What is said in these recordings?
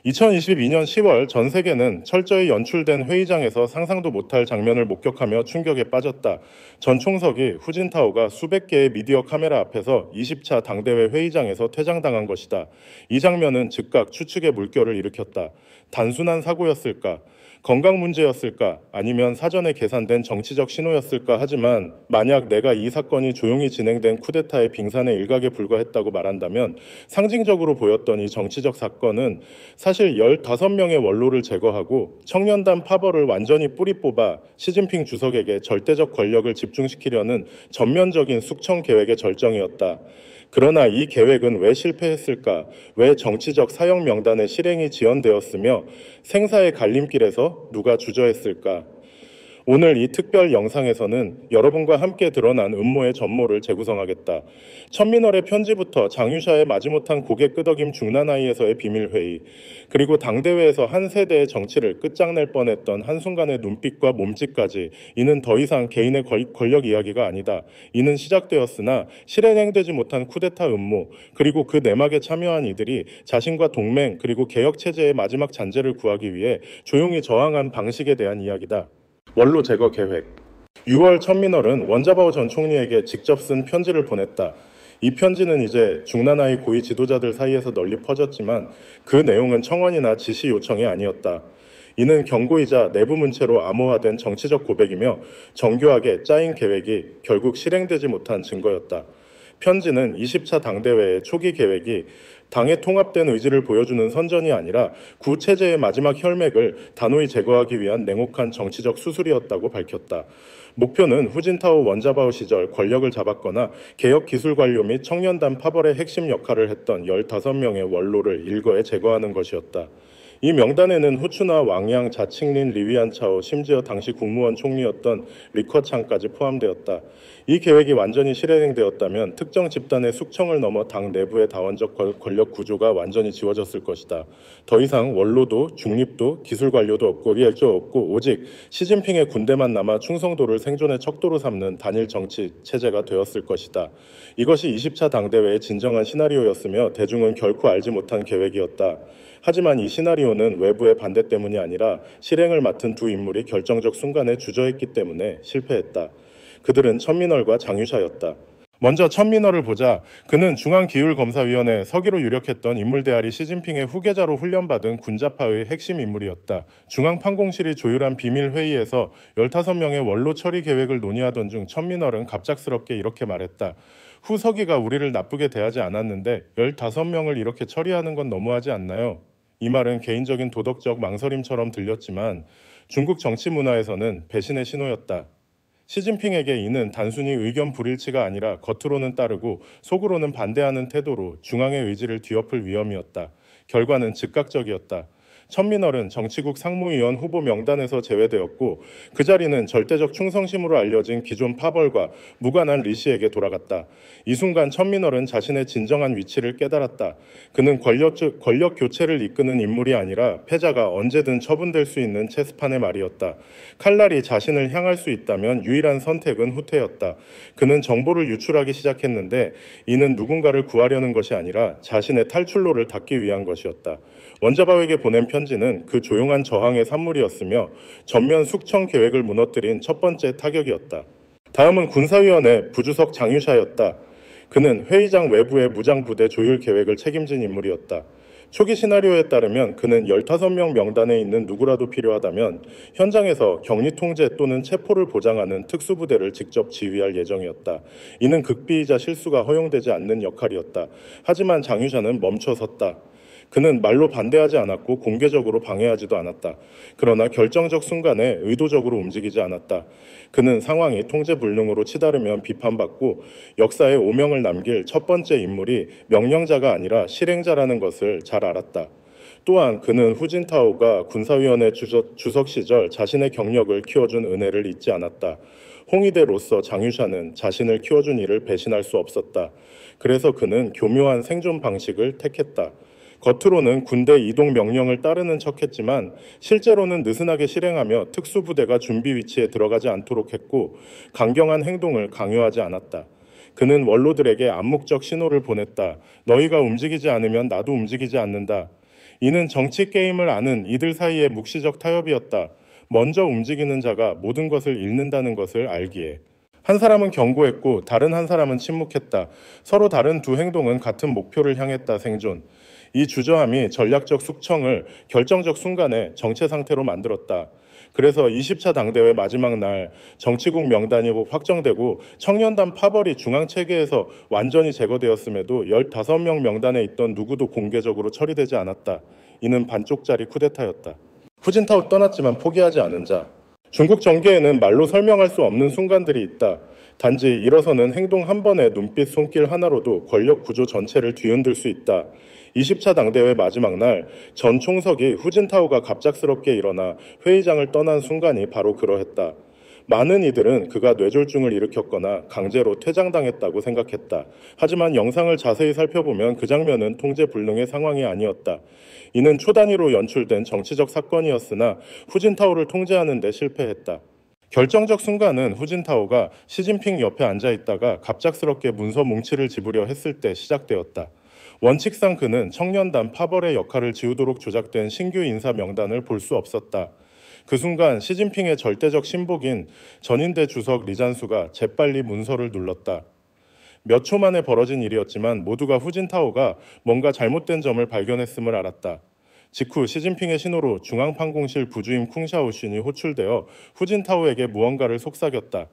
2022년 10월 전 세계는 철저히 연출된 회의장에서 상상도 못할 장면을 목격하며 충격에 빠졌다. 전 총석이 후진타오가 수백 개의 미디어 카메라 앞에서 20차 당대회 회의장에서 퇴장당한 것이다. 이 장면은 즉각 추측의 물결을 일으켰다. 단순한 사고였을까? 건강 문제였을까? 아니면 사전에 계산된 정치적 신호였을까? 하지만 만약 내가 이 사건이 조용히 진행된 쿠데타의 빙산의 일각에 불과했다고 말한다면 상징적으로 보였던 이 정치적 사건은 사실 15명의 원로를 제거하고 청년단 파벌을 완전히 뿌리 뽑아 시진핑 주석에게 절대적 권력을 집중시키려는 전면적인 숙청 계획의 절정이었다. 그러나 이 계획은 왜 실패했을까? 왜 정치적 사형 명단의 실행이 지연되었으며 생사의 갈림길에서 누가 주저했을까? 오늘 이 특별 영상에서는 여러분과 함께 드러난 음모의 전모를 재구성하겠다. 천민월의 편지부터 장유샤의 마지못한 고개 끄덕임 중나나이에서의 비밀회의, 그리고 당대회에서 한 세대의 정치를 끝장낼 뻔했던 한순간의 눈빛과 몸짓까지, 이는 더 이상 개인의 권력 이야기가 아니다. 이는 시작되었으나 실행되지 못한 쿠데타 음모, 그리고 그 내막에 참여한 이들이 자신과 동맹 그리고 개혁체제의 마지막 잔재를 구하기 위해 조용히 저항한 방식에 대한 이야기다. 원로 제거 계획. 6월 천민월은 원자바오 전 총리에게 직접 쓴 편지를 보냈다. 이 편지는 이제 중나나이 고위 지도자들 사이에서 널리 퍼졌지만 그 내용은 청원이나 지시 요청이 아니었다. 이는 경고이자 내부 문체로 암호화된 정치적 고백이며 정교하게 짜인 계획이 결국 실행되지 못한 증거였다. 편지는 20차 당대회의 초기 계획이 당의 통합된 의지를 보여주는 선전이 아니라 구체제의 마지막 혈맥을 단호히 제거하기 위한 냉혹한 정치적 수술이었다고 밝혔다. 목표는 후진타오 원자바오 시절 권력을 잡았거나 개혁기술관료 및 청년단 파벌의 핵심 역할을 했던 15명의 원로를 일거에 제거하는 것이었다. 이 명단에는 후추나 왕양, 자칭린, 리위안차오, 심지어 당시 국무원 총리였던 리커창까지 포함되었다. 이 계획이 완전히 실행되었다면 특정 집단의 숙청을 넘어 당 내부의 다원적 권력 구조가 완전히 지워졌을 것이다. 더 이상 원로도 중립도 기술관료도 없고 리액조 없고 오직 시진핑의 군대만 남아 충성도를 생존의 척도로 삼는 단일 정치 체제가 되었을 것이다. 이것이 20차 당대회의 진정한 시나리오였으며 대중은 결코 알지 못한 계획이었다. 하지만 이 시나리오는 외부의 반대 때문이 아니라 실행을 맡은 두 인물이 결정적 순간에 주저했기 때문에 실패했다. 그들은 천민월과 장유샤였다. 먼저 천민월을 보자. 그는 중앙기율검사위원회 서기로 유력했던 인물대아리 시진핑의 후계자로 훈련받은 군자파의 핵심 인물이었다. 중앙판공실이 조율한 비밀회의에서 15명의 원로 처리 계획을 논의하던 중 천민월은 갑작스럽게 이렇게 말했다. 후서기가 우리를 나쁘게 대하지 않았는데 15명을 이렇게 처리하는 건 너무하지 않나요? 이 말은 개인적인 도덕적 망설임처럼 들렸지만 중국 정치 문화에서는 배신의 신호였다. 시진핑에게 이는 단순히 의견 불일치가 아니라 겉으로는 따르고 속으로는 반대하는 태도로 중앙의 의지를 뒤엎을 위험이었다. 결과는 즉각적이었다. 천민월은 정치국 상무위원 후보 명단에서 제외되었고 그 자리는 절대적 충성심으로 알려진 기존 파벌과 무관한 리씨에게 돌아갔다. 이 순간 천민월은 자신의 진정한 위치를 깨달았다. 그는 권력 교체를 이끄는 인물이 아니라 패자가 언제든 처분될 수 있는 체스판의 말이었다. 칼날이 자신을 향할 수 있다면 유일한 선택은 후퇴였다. 그는 정보를 유출하기 시작했는데 이는 누군가를 구하려는 것이 아니라 자신의 탈출로를 닫기 위한 것이었다. 원자바오에게 보낸 편지는 그 조용한 저항의 산물이었으며 전면 숙청 계획을 무너뜨린 첫 번째 타격이었다. 다음은 군사위원회 부주석 장유샤였다. 그는 회의장 외부의 무장부대 조율 계획을 책임진 인물이었다. 초기 시나리오에 따르면 그는 15명 명단에 있는 누구라도 필요하다면 현장에서 격리 통제 또는 체포를 보장하는 특수부대를 직접 지휘할 예정이었다. 이는 극비이자 실수가 허용되지 않는 역할이었다. 하지만 장유샤는 멈춰섰다. 그는 말로 반대하지 않았고 공개적으로 방해하지도 않았다. 그러나 결정적 순간에 의도적으로 움직이지 않았다. 그는 상황이 통제불능으로 치달으면 비판받고 역사에 오명을 남길 첫 번째 인물이 명령자가 아니라 실행자라는 것을 잘 알았다. 또한 그는 후진타오가 군사위원회 주석 시절 자신의 경력을 키워준 은혜를 잊지 않았다. 홍위대로서 장유샤는 자신을 키워준 이를 배신할 수 없었다. 그래서 그는 교묘한 생존 방식을 택했다. 겉으로는 군대 이동 명령을 따르는 척했지만 실제로는 느슨하게 실행하며 특수부대가 준비 위치에 들어가지 않도록 했고 강경한 행동을 강요하지 않았다. 그는 원로들에게 암묵적 신호를 보냈다. 너희가 움직이지 않으면 나도 움직이지 않는다. 이는 정치 게임을 아는 이들 사이의 묵시적 타협이었다. 먼저 움직이는 자가 모든 것을 잃는다는 것을 알기에. 한 사람은 경고했고 다른 한 사람은 침묵했다. 서로 다른 두 행동은 같은 목표를 향했다. 생존. 이 주저함이 전략적 숙청을 결정적 순간에 정체 상태로 만들었다. 그래서 20차 당대회 마지막 날 정치국 명단이 확정되고 청년단 파벌이 중앙체계에서 완전히 제거되었음에도 15명 명단에 있던 누구도 공개적으로 처리되지 않았다. 이는 반쪽짜리 쿠데타였다. 후진타오 떠났지만 포기하지 않은 자. 중국 정계에는 말로 설명할 수 없는 순간들이 있다. 단지 일어서는 행동 한 번에 눈빛 손길 하나로도 권력 구조 전체를 뒤흔들 수 있다. 20차 당대회 마지막 날 전 총석이 후진타오가 갑작스럽게 일어나 회의장을 떠난 순간이 바로 그러했다. 많은 이들은 그가 뇌졸중을 일으켰거나 강제로 퇴장당했다고 생각했다. 하지만 영상을 자세히 살펴보면 그 장면은 통제불능의 상황이 아니었다. 이는 초단위로 연출된 정치적 사건이었으나 후진타오를 통제하는 데 실패했다. 결정적 순간은 후진타오가 시진핑 옆에 앉아 있다가 갑작스럽게 문서 뭉치를 집으려 했을 때 시작되었다. 원칙상 그는 청년단 파벌의 역할을 지우도록 조작된 신규 인사 명단을 볼 수 없었다. 그 순간 시진핑의 절대적 신복인 전인대 주석 리잔수가 재빨리 문서를 눌렀다. 몇 초 만에 벌어진 일이었지만 모두가 후진타오가 뭔가 잘못된 점을 발견했음을 알았다. 직후 시진핑의 신호로 중앙판공실 부주임 쿵샤오신이 호출되어 후진타오에게 무언가를 속삭였다.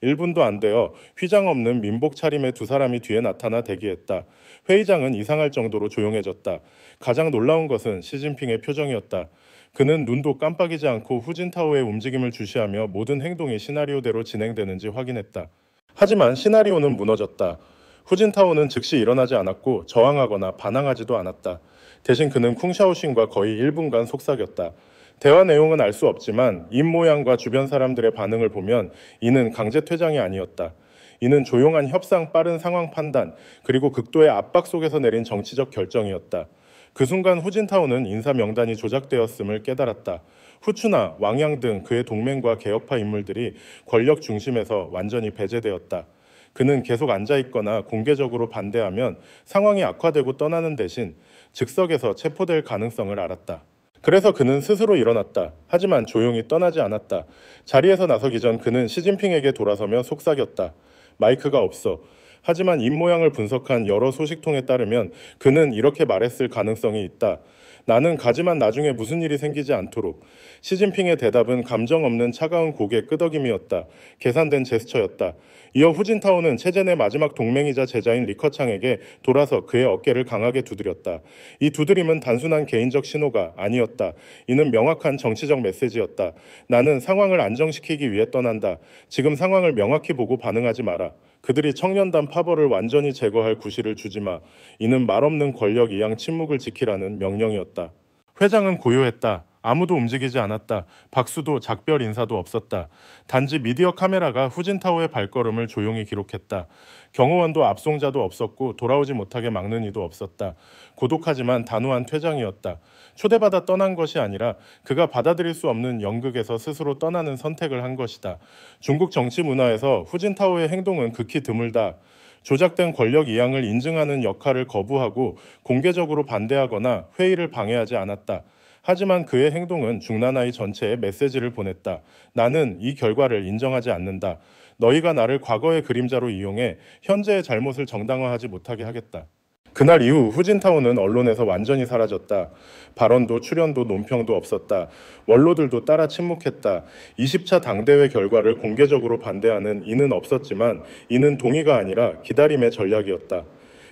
1분도 안 되어 휘장 없는 민복 차림의 두 사람이 뒤에 나타나 대기했다. 회의장은 이상할 정도로 조용해졌다. 가장 놀라운 것은 시진핑의 표정이었다. 그는 눈도 깜빡이지 않고 후진타오의 움직임을 주시하며 모든 행동이 시나리오대로 진행되는지 확인했다. 하지만 시나리오는 무너졌다. 후진타오는 즉시 일어나지 않았고 저항하거나 반항하지도 않았다. 대신 그는 쿵샤오신과 거의 1분간 속삭였다. 대화 내용은 알 수 없지만 입 모양과 주변 사람들의 반응을 보면 이는 강제 퇴장이 아니었다. 이는 조용한 협상, 빠른 상황 판단, 그리고 극도의 압박 속에서 내린 정치적 결정이었다. 그 순간 후진타오는 인사 명단이 조작되었음을 깨달았다. 후추나 왕양 등 그의 동맹과 개혁파 인물들이 권력 중심에서 완전히 배제되었다. 그는 계속 앉아있거나 공개적으로 반대하면 상황이 악화되고 떠나는 대신 즉석에서 체포될 가능성을 알았다. 그래서 그는 스스로 일어났다. 하지만 조용히 떠나지 않았다. 자리에서 나서기 전 그는 시진핑에게 돌아서며 속삭였다. 마이크가 없어. 하지만 입 모양을 분석한 여러 소식통에 따르면 그는 이렇게 말했을 가능성이 있다. 나는 가지만 나중에 무슨 일이 생기지 않도록. 시진핑의 대답은 감정 없는 차가운 고개 끄덕임이었다. 계산된 제스처였다. 이어 후진타오는 체제 내 마지막 동맹이자 제자인 리커창에게 돌아서 그의 어깨를 강하게 두드렸다. 이 두드림은 단순한 개인적 신호가 아니었다. 이는 명확한 정치적 메시지였다. 나는 상황을 안정시키기 위해 떠난다. 지금 상황을 명확히 보고 반응하지 마라. 그들이 청년단 파벌을 완전히 제거할 구실을 주지 마. 이는 말없는 권력 이양 침묵을 지키라는 명령이었다. 회장은 고요했다. 아무도 움직이지 않았다. 박수도 작별 인사도 없었다. 단지 미디어 카메라가 후진타오의 발걸음을 조용히 기록했다. 경호원도 압송자도 없었고 돌아오지 못하게 막는 이도 없었다. 고독하지만 단호한 퇴장이었다. 초대받아 떠난 것이 아니라 그가 받아들일 수 없는 연극에서 스스로 떠나는 선택을 한 것이다. 중국 정치 문화에서 후진타오의 행동은 극히 드물다. 조작된 권력 이양을 인증하는 역할을 거부하고 공개적으로 반대하거나 회의를 방해하지 않았다. 하지만 그의 행동은 중나라의 전체에 메시지를 보냈다. 나는 이 결과를 인정하지 않는다. 너희가 나를 과거의 그림자로 이용해 현재의 잘못을 정당화하지 못하게 하겠다. 그날 이후 후진타오는 언론에서 완전히 사라졌다. 발언도 출연도 논평도 없었다. 원로들도 따라 침묵했다. 20차 당대회 결과를 공개적으로 반대하는 이는 없었지만 이는 동의가 아니라 기다림의 전략이었다.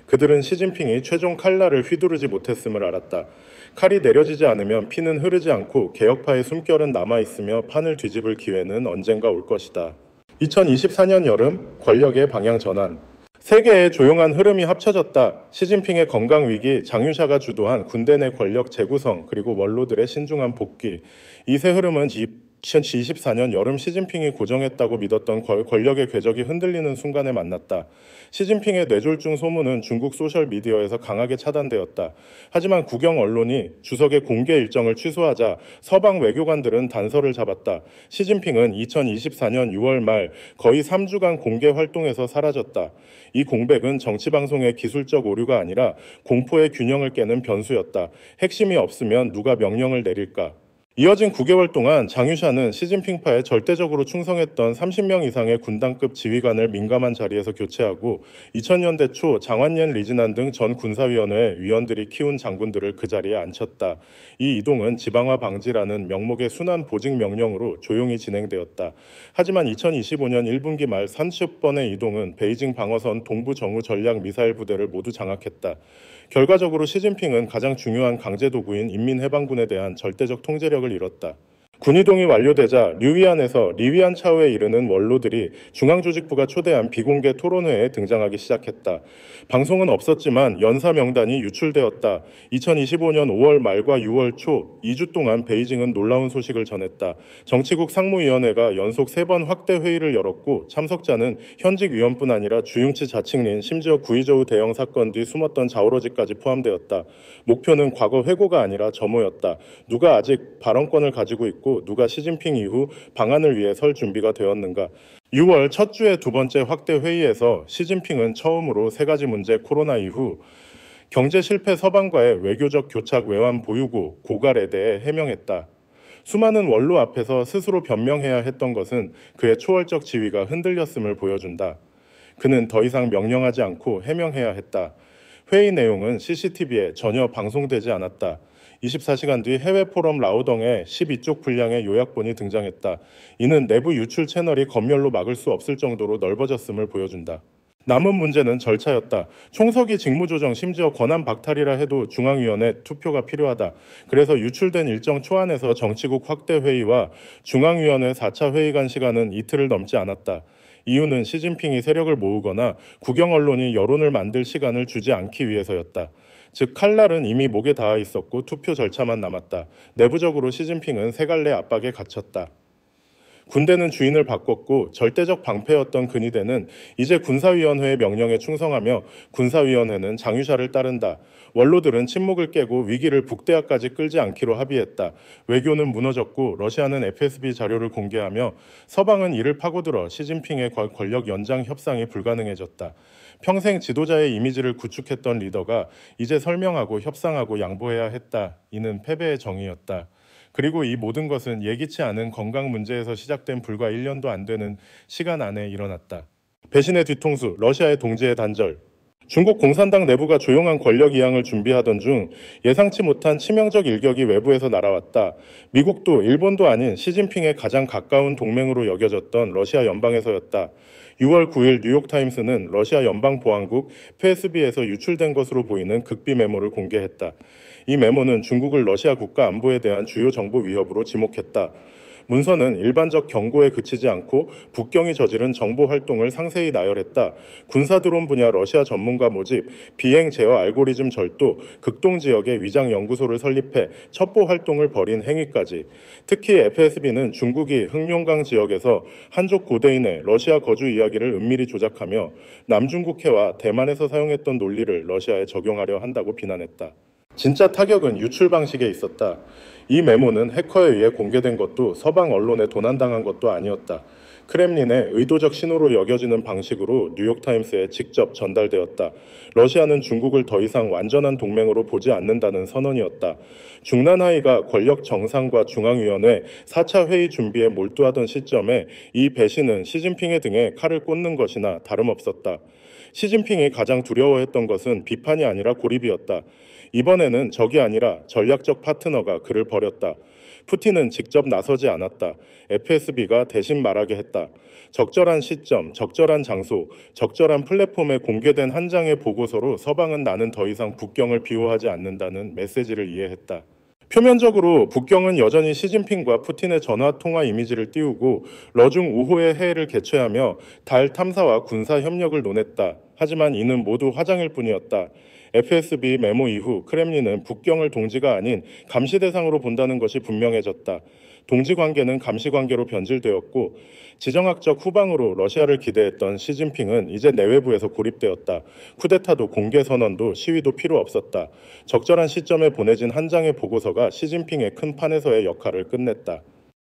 그들은 시진핑이 최종 칼날을 휘두르지 못했음을 알았다. 칼이 내려지지 않으면 피는 흐르지 않고 개혁파의 숨결은 남아있으며 판을 뒤집을 기회는 언젠가 올 것이다. 2024년 여름 권력의 방향 전환. 세계의 조용한 흐름이 합쳐졌다. 시진핑의 건강 위기, 장유샤가 주도한 군대 내 권력 재구성, 그리고 원로들의 신중한 복귀. 이 세 흐름은 2024년 여름 시진핑이 고정했다고 믿었던 권력의 궤적이 흔들리는 순간에 만났다. 시진핑의 뇌졸중 소문은 중국 소셜미디어에서 강하게 차단되었다. 하지만 국영 언론이 주석의 공개 일정을 취소하자 서방 외교관들은 단서를 잡았다. 시진핑은 2024년 6월 말 거의 3주간 공개 활동에서 사라졌다. 이 공백은 정치방송의 기술적 오류가 아니라 공포의 균형을 깨는 변수였다. 핵심이 없으면 누가 명령을 내릴까? 이어진 9개월 동안 장유샤는 시진핑파에 절대적으로 충성했던 30명 이상의 군단급 지휘관을 민감한 자리에서 교체하고 2000년대 초 장완옌 리진안 등 전 군사위원회 위원들이 키운 장군들을 그 자리에 앉혔다. 이 이동은 지방화 방지라는 명목의 순환 보직 명령으로 조용히 진행되었다. 하지만 2025년 1분기 말 30번의 이동은 베이징 방어선 동부 정우 전략 미사일 부대를 모두 장악했다. 결과적으로 시진핑은 가장 중요한 강제 도구인 인민해방군에 대한 절대적 통제력을 잃었다. 군이동이 완료되자 류위안에서 리위안 차오에 이르는 원로들이 중앙조직부가 초대한 비공개 토론회에 등장하기 시작했다. 방송은 없었지만 연사 명단이 유출되었다. 2025년 5월 말과 6월 초 2주 동안 베이징은 놀라운 소식을 전했다. 정치국 상무위원회가 연속 3번 확대 회의를 열었고 참석자는 현직 위원뿐 아니라 주융치 자칭린 심지어 구이저우 대형 사건 뒤 숨었던 자오러지까지 포함되었다. 목표는 과거 회고가 아니라 점호였다. 누가 아직 발언권을 가지고 있고 누가 시진핑 이후 방안을 위해 설 준비가 되었는가. 6월 첫 주의 두 번째 확대 회의에서 시진핑은 처음으로 3가지 문제 코로나 이후 경제 실패 서방과의 외교적 교착 외환 보유고 고갈에 대해 해명했다. 수많은 원로 앞에서 스스로 변명해야 했던 것은 그의 초월적 지위가 흔들렸음을 보여준다. 그는 더 이상 명령하지 않고 해명해야 했다. 회의 내용은 CCTV에 전혀 방송되지 않았다. 24시간 뒤 해외 포럼 라오덩에 12쪽 분량의 요약본이 등장했다. 이는 내부 유출 채널이 검열로 막을 수 없을 정도로 넓어졌음을 보여준다. 남은 문제는 절차였다. 총서기 직무조정 심지어 권한 박탈이라 해도 중앙위원회 투표가 필요하다. 그래서 유출된 일정 초안에서 정치국 확대 회의와 중앙위원회 4차 회의 간 시간은 이틀을 넘지 않았다. 이유는 시진핑이 세력을 모으거나 국영 언론이 여론을 만들 시간을 주지 않기 위해서였다. 즉 칼날은 이미 목에 닿아 있었고 투표 절차만 남았다. 내부적으로 시진핑은 세 갈래 압박에 갇혔다. 군대는 주인을 바꿨고 절대적 방패였던 근위대는 이제 군사위원회의 명령에 충성하며 군사위원회는 장유샤를 따른다. 원로들은 침묵을 깨고 위기를 북대하까지 끌지 않기로 합의했다. 외교는 무너졌고 러시아는 FSB 자료를 공개하며 서방은 이를 파고들어 시진핑의 권력 연장 협상이 불가능해졌다. 평생 지도자의 이미지를 구축했던 리더가 이제 설명하고 협상하고 양보해야 했다. 이는 패배의 정의였다. 그리고 이 모든 것은 예기치 않은 건강 문제에서 시작된 불과 1년도 안 되는 시간 안에 일어났다. 배신의 뒤통수, 러시아의 동지의 단절. 중국 공산당 내부가 조용한 권력 이양을 준비하던 중 예상치 못한 치명적 일격이 외부에서 날아왔다. 미국도 일본도 아닌 시진핑의 가장 가까운 동맹으로 여겨졌던 러시아 연방에서였다. 6월 9일 뉴욕타임스는 러시아 연방보안국 FSB에서 유출된 것으로 보이는 극비 메모를 공개했다. 이 메모는 중국을 러시아 국가 안보에 대한 주요 정보 위협으로 지목했다. 문서는 일반적 경고에 그치지 않고 북경이 저지른 정보 활동을 상세히 나열했다. 군사 드론 분야 러시아 전문가 모집, 비행 제어 알고리즘 절도, 극동 지역에 위장 연구소를 설립해 첩보 활동을 벌인 행위까지. 특히 FSB는 중국이 흑룡강 지역에서 한족 고대인의 러시아 거주 이야기를 은밀히 조작하며 남중국해와 대만에서 사용했던 논리를 러시아에 적용하려 한다고 비난했다. 진짜 타격은 유출 방식에 있었다. 이 메모는 해커에 의해 공개된 것도 서방 언론에 도난당한 것도 아니었다. 크렘린의 의도적 신호로 여겨지는 방식으로 뉴욕타임스에 직접 전달되었다. 러시아는 중국을 더 이상 완전한 동맹으로 보지 않는다는 선언이었다. 중난하이가 권력 정상과 중앙위원회 4차 회의 준비에 몰두하던 시점에 이 배신은 시진핑의 등에 칼을 꽂는 것이나 다름없었다. 시진핑이 가장 두려워했던 것은 비판이 아니라 고립이었다. 이번에는 적이 아니라 전략적 파트너가 그를 버렸다. 푸틴은 직접 나서지 않았다. FSB가 대신 말하게 했다. 적절한 시점, 적절한 장소, 적절한 플랫폼에 공개된 한 장의 보고서로 서방은 나는 더 이상 북경을 비호하지 않는다는 메시지를 이해했다. 표면적으로 북경은 여전히 시진핑과 푸틴의 전화통화 이미지를 띄우고 러중 우호의 해외를 개최하며 달 탐사와 군사 협력을 논했다. 하지만 이는 모두 화장일 뿐이었다. FSB 메모 이후 크렘린은 북경을 동지가 아닌 감시 대상으로 본다는 것이 분명해졌다. 동지 관계는 감시 관계로 변질되었고 지정학적 후방으로 러시아를 기대했던 시진핑은 이제 내외부에서 고립되었다. 쿠데타도 공개 선언도 시위도 필요 없었다. 적절한 시점에 보내진 한 장의 보고서가 시진핑의 큰 판에서의 역할을 끝냈다.